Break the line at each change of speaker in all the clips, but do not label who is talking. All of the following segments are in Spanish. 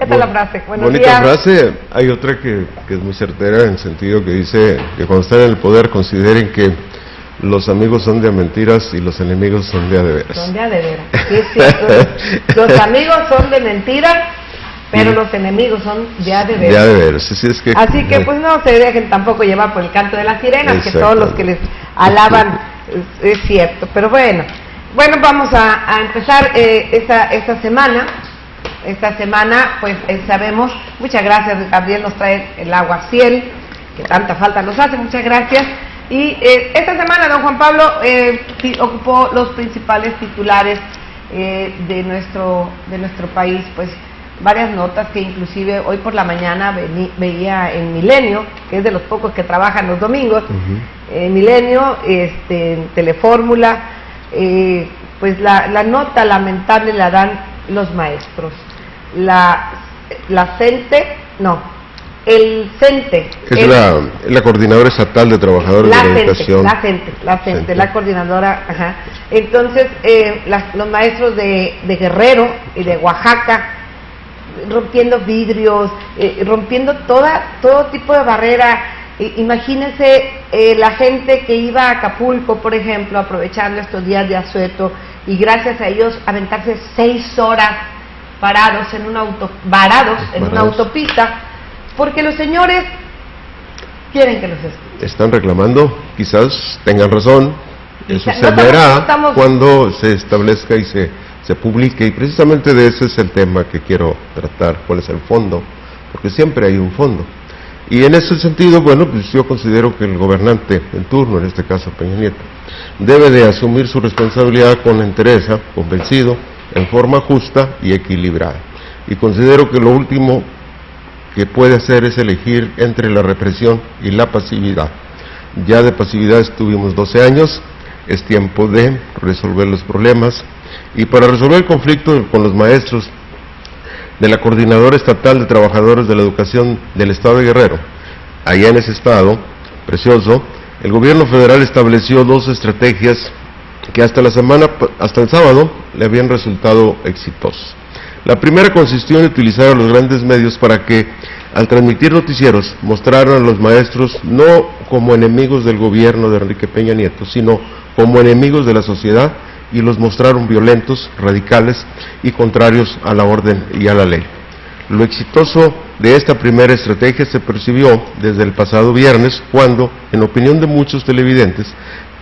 Esa es la frase. Buenos
bonita
días.
frase. Hay otra que es muy certera, en el sentido que dice que cuando están en el poder consideren que los amigos son de mentiras y los enemigos son de a de veras.
Son de a de veras. Sí, es cierto. Los amigos son de mentiras, pero los enemigos son de a de veras.
De a de veras. Sí, es que,
así que pues no se dejen tampoco llevar por el canto de las sirenas, que todos los que les alaban es cierto. Pero bueno, vamos a empezar esta semana. Esta semana, pues sabemos, muchas gracias, Gabriel nos trae el agua Ciel, que tanta falta nos hace, muchas gracias. Y esta semana don Juan Pablo ocupó los principales titulares de nuestro país, pues varias notas que inclusive hoy por la mañana veía en Milenio, que es de los pocos que trabajan los domingos, Milenio, Telefórmula, pues la nota lamentable la dan los maestros. El CENTE.
Es la Coordinadora Estatal de Trabajadores de la Educación.
La CENTE, la coordinadora, ajá. Entonces, los maestros de Guerrero y de Oaxaca, rompiendo vidrios, rompiendo todo tipo de barrera. Imagínense la gente que iba a Acapulco, por ejemplo, aprovechando estos días de asueto, y gracias a ellos aventarse 6 horas varados en una autopista, porque los señores quieren que los
están reclamando, quizás tengan razón, eso se verá cuando se establezca y se publique, y precisamente de ese es el tema que quiero tratar, cuál es el fondo, porque siempre hay un fondo. Y en ese sentido, bueno, pues yo considero que el gobernante en turno, en este caso Peña Nieto, debe de asumir su responsabilidad con entereza, convencido, en forma justa y equilibrada. Y considero que lo último que puede hacer es elegir entre la represión y la pasividad. Ya de pasividad estuvimos 12 años, es tiempo de resolver los problemas, y para resolver el conflicto con los maestros de la Coordinadora Estatal de Trabajadores de la Educación del Estado de Guerrero, allá en ese estado precioso, el gobierno federal estableció 2 estrategias que hasta el sábado le habían resultado exitosas. La primera consistió en utilizar a los grandes medios para que, al transmitir noticieros, mostraran a los maestros no como enemigos del gobierno de Enrique Peña Nieto, sino como enemigos de la sociedad, y los mostraron violentos, radicales y contrarios a la orden y a la ley. Lo exitoso de esta primera estrategia se percibió desde el pasado viernes, cuando, en opinión de muchos televidentes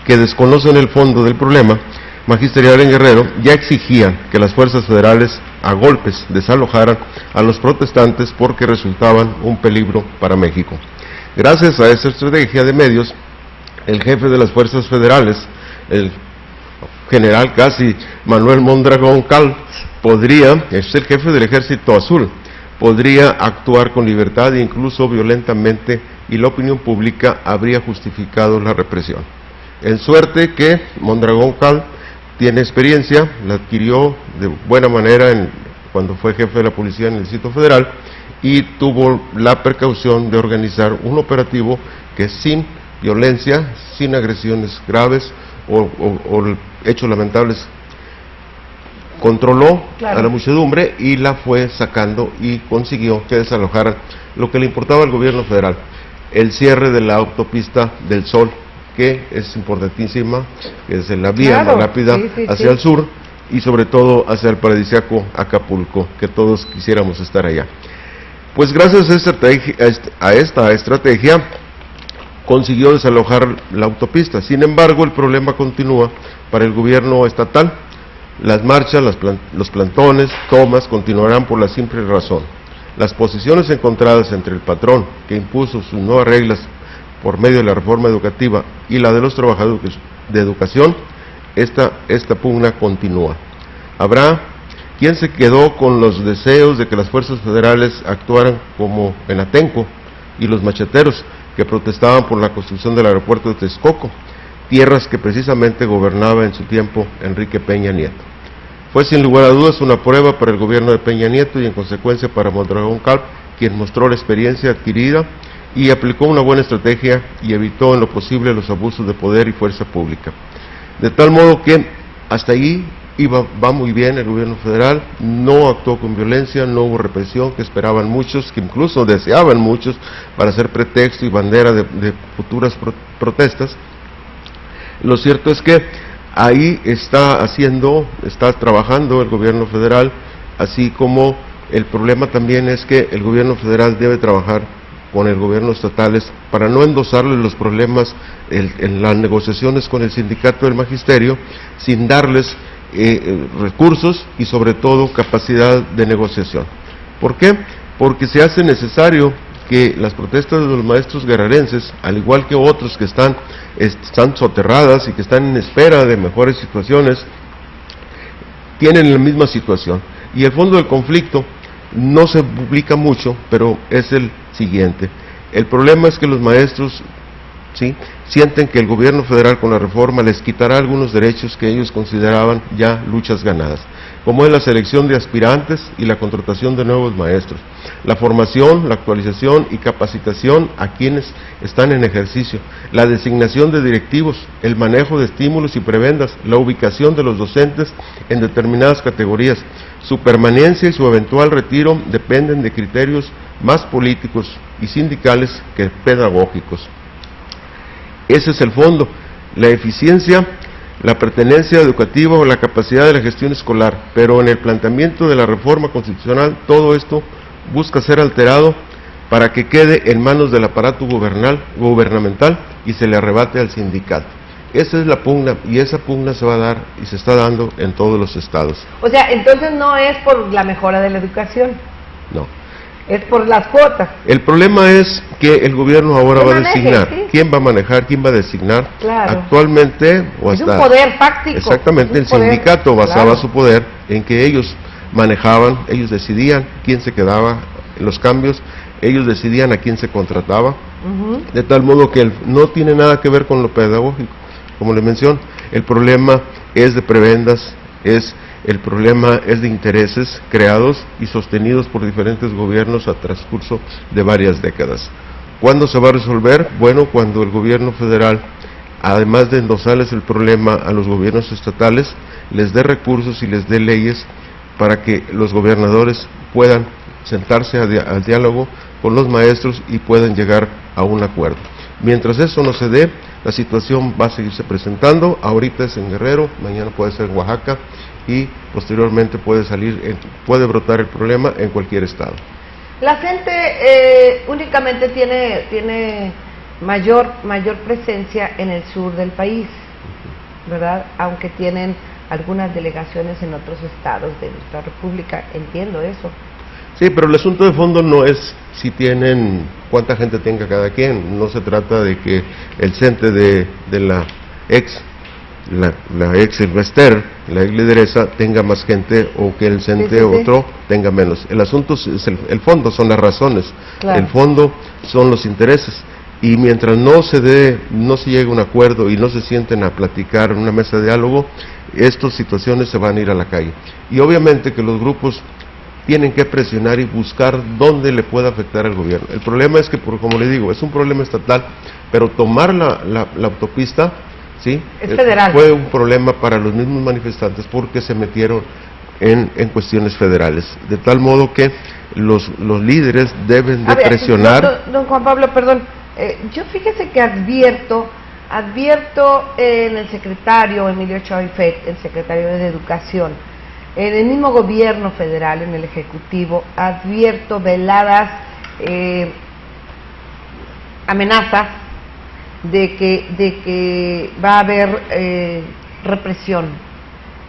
que desconocen el fondo del problema magisterial en Guerrero, ya exigían que las fuerzas federales a golpes desalojaran a los protestantes porque resultaban un peligro para México. Gracias a esa estrategia de medios, el jefe de las fuerzas federales, el general casi Manuel Mondragón Cal, es el jefe del Ejército Azul, podría actuar con libertad e incluso violentamente, y la opinión pública habría justificado la represión. En suerte que Mondragón Cal tiene experiencia, la adquirió de buena manera cuando fue jefe de la policía en el Distrito Federal, y tuvo la precaución de organizar un operativo que sin violencia, sin agresiones graves o hechos lamentables, controló a la muchedumbre y la fue sacando, y consiguió que desalojaran lo que le importaba al gobierno federal: el cierre de la autopista del Sol, que es importantísima, que es la vía más rápida hacia el sur, y sobre todo hacia el paradisíaco Acapulco, que todos quisiéramos estar allá. Pues gracias a esta estrategia consiguió desalojar la autopista. Sin embargo, el problema continúa para el gobierno estatal. Las marchas, los plantones, tomas continuarán por la simple razón: las posiciones encontradas entre el patrón, que impuso sus nuevas reglas por medio de la reforma educativa, y la de los trabajadores de educación. Esta pugna continúa. Habrá quien se quedó con los deseos de que las fuerzas federales actuaran como en Atenco y los macheteros que protestaban por la construcción del aeropuerto de Texcoco, tierras que precisamente gobernaba en su tiempo Enrique Peña Nieto. Fue sin lugar a dudas una prueba para el gobierno de Peña Nieto, y en consecuencia para Mondragón Cal, quien mostró la experiencia adquirida y aplicó una buena estrategia y evitó en lo posible los abusos de poder y fuerza pública. De tal modo que hasta ahí va muy bien el gobierno federal, no actuó con violencia, no hubo represión, que esperaban muchos, que incluso deseaban muchos para hacer pretexto y bandera de futuras protestas. Lo cierto es que ahí está trabajando el gobierno federal, así como el problema también es que el gobierno federal debe trabajar con el gobierno estatales para no endosarles los problemas en las negociaciones con el sindicato del magisterio sin darles recursos y sobre todo capacidad de negociación. ¿Por qué? Porque se hace necesario que las protestas de los maestros guerrerenses, al igual que otros que están soterradas y que están en espera de mejores situaciones, tienen la misma situación. Y el fondo del conflicto no se publica mucho, pero es el siguiente. El problema es que los maestros sienten que el gobierno federal con la reforma les quitará algunos derechos que ellos consideraban ya luchas ganadas, como es la selección de aspirantes y la contratación de nuevos maestros, la formación, la actualización y capacitación a quienes están en ejercicio, la designación de directivos, el manejo de estímulos y prebendas, la ubicación de los docentes en determinadas categorías, su permanencia y su eventual retiro dependen de criterios más políticos y sindicales que pedagógicos. Ese es el fondo, la eficiencia, la pertenencia educativa o la capacidad de la gestión escolar, pero en el planteamiento de la reforma constitucional todo esto busca ser alterado para que quede en manos del aparato gubernamental y se le arrebate al sindicato. Esa es la pugna, y esa pugna se va a dar y se está dando en todos los estados.
O sea, entonces no es por la mejora de la educación.
No.
Es por las cuotas.
El problema es que el gobierno ahora va a designar. ¿Sí? ¿Quién va a manejar? ¿Quién va a designar?
Claro.
Actualmente, o hasta...
Es un poder fáctico.
Exactamente, el sindicato basaba su poder en que ellos manejaban, ellos decidían quién se quedaba en los cambios, ellos decidían a quién se contrataba, de tal modo que no tiene nada que ver con lo pedagógico. Como le menciono, el problema es de prebendas, el problema es de intereses creados y sostenidos por diferentes gobiernos a transcurso de varias décadas. ¿Cuándo se va a resolver? Bueno, cuando el gobierno federal, además de endosarles el problema a los gobiernos estatales, les dé recursos y les dé leyes para que los gobernadores puedan sentarse al diálogo con los maestros y puedan llegar a un acuerdo. Mientras eso no se dé, la situación va a seguirse presentando. Ahorita es en Guerrero, mañana puede ser en Oaxaca y posteriormente puede brotar el problema en cualquier estado.
La gente únicamente tiene mayor presencia en el sur del país, ¿verdad? Aunque tienen algunas delegaciones en otros estados de nuestra república, entiendo eso.
Sí, pero el asunto de fondo no es si tienen, cuánta gente tenga cada quien, no se trata de que el CENTE de la ex Silvester, la ex lideresa, tenga más gente o que el CENTE otro tenga menos. El asunto es el fondo, son las razones, claro. El fondo son los intereses. Y mientras no se llegue a un acuerdo y no se sienten a platicar en una mesa de diálogo, estas situaciones se van a ir a la calle. Y obviamente que los grupos tienen que presionar y buscar dónde le pueda afectar al gobierno. El problema es que, como le digo, es un problema estatal, pero tomar la autopista, ¿sí?
Es federal.
Fue un problema para los mismos manifestantes porque se metieron en cuestiones federales, de tal modo que los líderes deben de presionar.
Don Juan Pablo, perdón, yo fíjese que advierto en el secretario Emilio Choifet, el secretario de Educación, en el mismo gobierno federal, en el Ejecutivo, advierto veladas amenazas de que va a haber represión,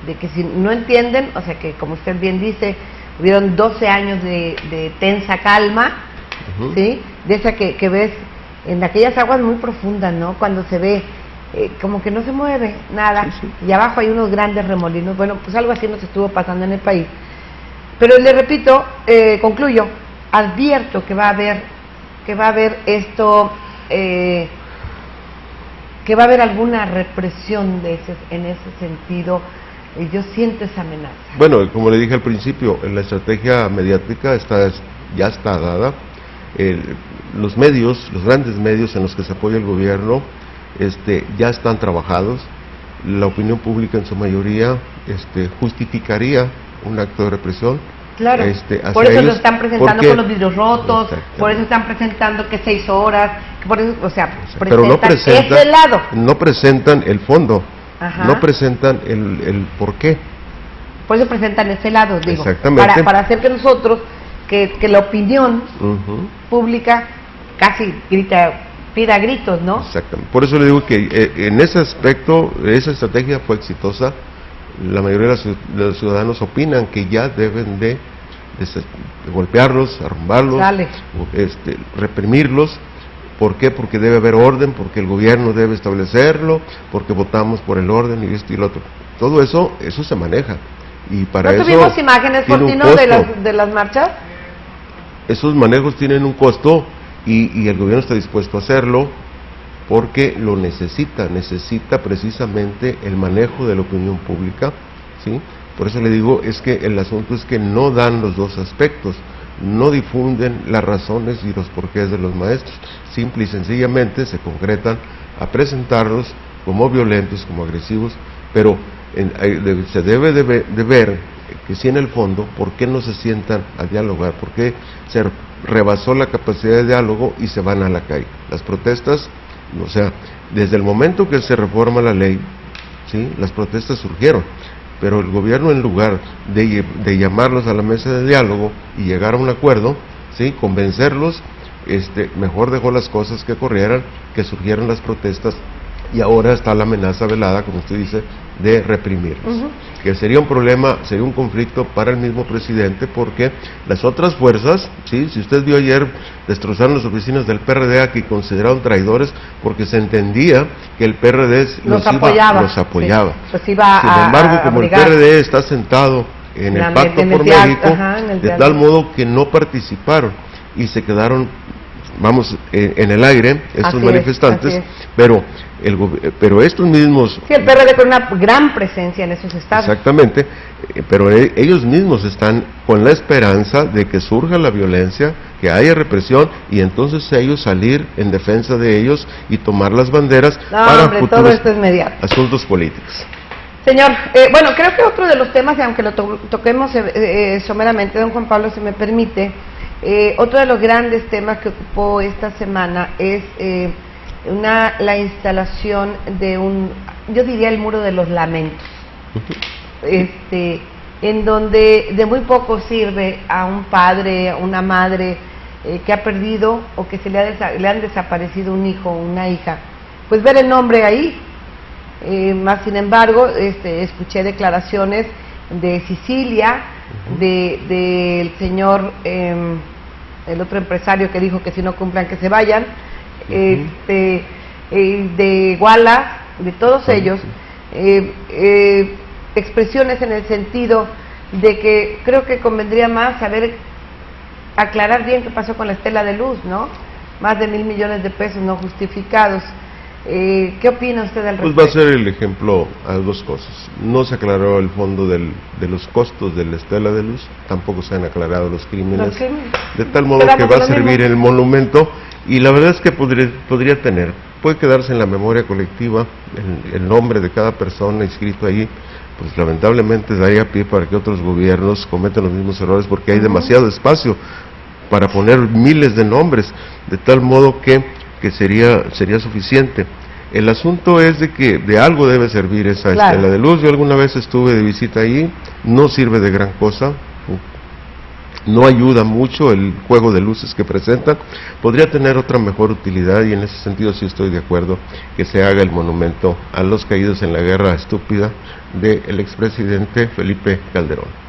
de que si no entienden, o sea que como usted bien dice, hubieron 12 años de tensa calma, ¿sí? De esa que ves en aquellas aguas muy profundas, ¿no? Cuando se ve como que no se mueve nada, y abajo hay unos grandes remolinos. Bueno, pues algo así nos estuvo pasando en el país. Pero le repito, concluyo, advierto que va a haber esto, que va a haber alguna represión en ese sentido. Yo siento esa amenaza.
Bueno, como le dije al principio, la estrategia mediática ya está dada. Los medios, los grandes medios en los que se apoya el gobierno, ya están trabajados. la opinión pública en su mayoría justificaría un acto de represión.
Claro, por eso lo están presentando con los vidrios rotos, por eso están presentando que 6 horas, por eso, o sea,
pero no presentan
ese lado.
No presentan el fondo, no presentan el por qué.
Por eso presentan ese lado, digo,
exactamente,
para hacer que nosotros, que la opinión pública casi pida gritos, ¿no?
Exactamente, por eso le digo que en ese aspecto, esa estrategia fue exitosa. La mayoría de los ciudadanos opinan que ya deben de golpearlos, arrumbarlos, reprimirlos. ¿Por qué? Porque debe haber orden, porque el gobierno debe establecerlo, porque votamos por el orden y esto y lo otro. Todo eso se maneja. Y para
¿No tuvimos imágenes, Fortino, de las marchas?
Esos manejos tienen un costo y el gobierno está dispuesto a hacerlo, porque lo necesita precisamente el manejo de la opinión pública, ¿sí? Por eso le digo, es que el asunto es que no dan los dos aspectos, no difunden las razones y los porqués de los maestros, simple y sencillamente se concretan a presentarlos como violentos, como agresivos, pero se debe de ver que si en el fondo, ¿por qué no se sientan a dialogar? ¿Por qué se rebasó la capacidad de diálogo y se van a la calle? Las protestas, o sea, desde el momento que se reforma la ley, ¿sí?, las protestas surgieron, pero el gobierno, en lugar de llamarlos a la mesa de diálogo y llegar a un acuerdo, ¿sí?, convencerlos, mejor dejó las cosas que corrieran, que surgieran las protestas, y ahora está la amenaza velada, como usted dice, de reprimirlos, que sería un problema, sería un conflicto para el mismo presidente, porque las otras fuerzas, ¿sí?, si usted vio ayer, destrozaron las oficinas del PRD aquí, consideraron traidores, porque se entendía que el PRD los apoyaba.
Sí,
Sin embargo, como el PRD está sentado en el Pacto por México, de tal modo que no participaron y se quedaron, vamos, en el aire estos manifestantes, pero estos mismos...
Sí, el PRD con una gran presencia en esos estados.
Exactamente, pero ellos mismos están con la esperanza de que surja la violencia, que haya represión, y entonces ellos salir en defensa de ellos y tomar las banderas para futuros asuntos políticos.
Señor, bueno, creo que otro de los temas, aunque lo toquemos someramente, don Juan Pablo, si me permite, otro de los grandes temas que ocupó esta semana es la instalación de yo diría el muro de los lamentos, en donde de muy poco sirve a un padre, a una madre que ha perdido o que le han desaparecido un hijo o una hija, pues ver el nombre ahí. Más sin embargo, escuché declaraciones de Sicilia, del señor, el otro empresario que dijo que si no cumplan que se vayan, de Guala, de todos ellos, expresiones en el sentido de que creo que convendría más aclarar bien qué pasó con la estela de luz, ¿no? Más de 1,000 millones de pesos no justificados. ¿Qué opina usted al respecto?
Pues va a ser el ejemplo a dos cosas. No se aclaró el fondo de los costos de la estela de luz, tampoco se han aclarado los crímenes, de tal modo que va a servir el monumento, y la verdad es que puede quedarse en la memoria colectiva el nombre de cada persona inscrito ahí. Pues lamentablemente daría pie para que otros gobiernos cometan los mismos errores, porque hay demasiado espacio para poner miles de nombres, de tal modo que sería suficiente. El asunto es de que de algo debe servir esa estela de luz. Yo alguna vez estuve de visita ahí, no sirve de gran cosa, no ayuda mucho el juego de luces que presenta, podría tener otra mejor utilidad, y en ese sentido sí estoy de acuerdo que se haga el monumento a los caídos en la guerra estúpida del expresidente Felipe Calderón.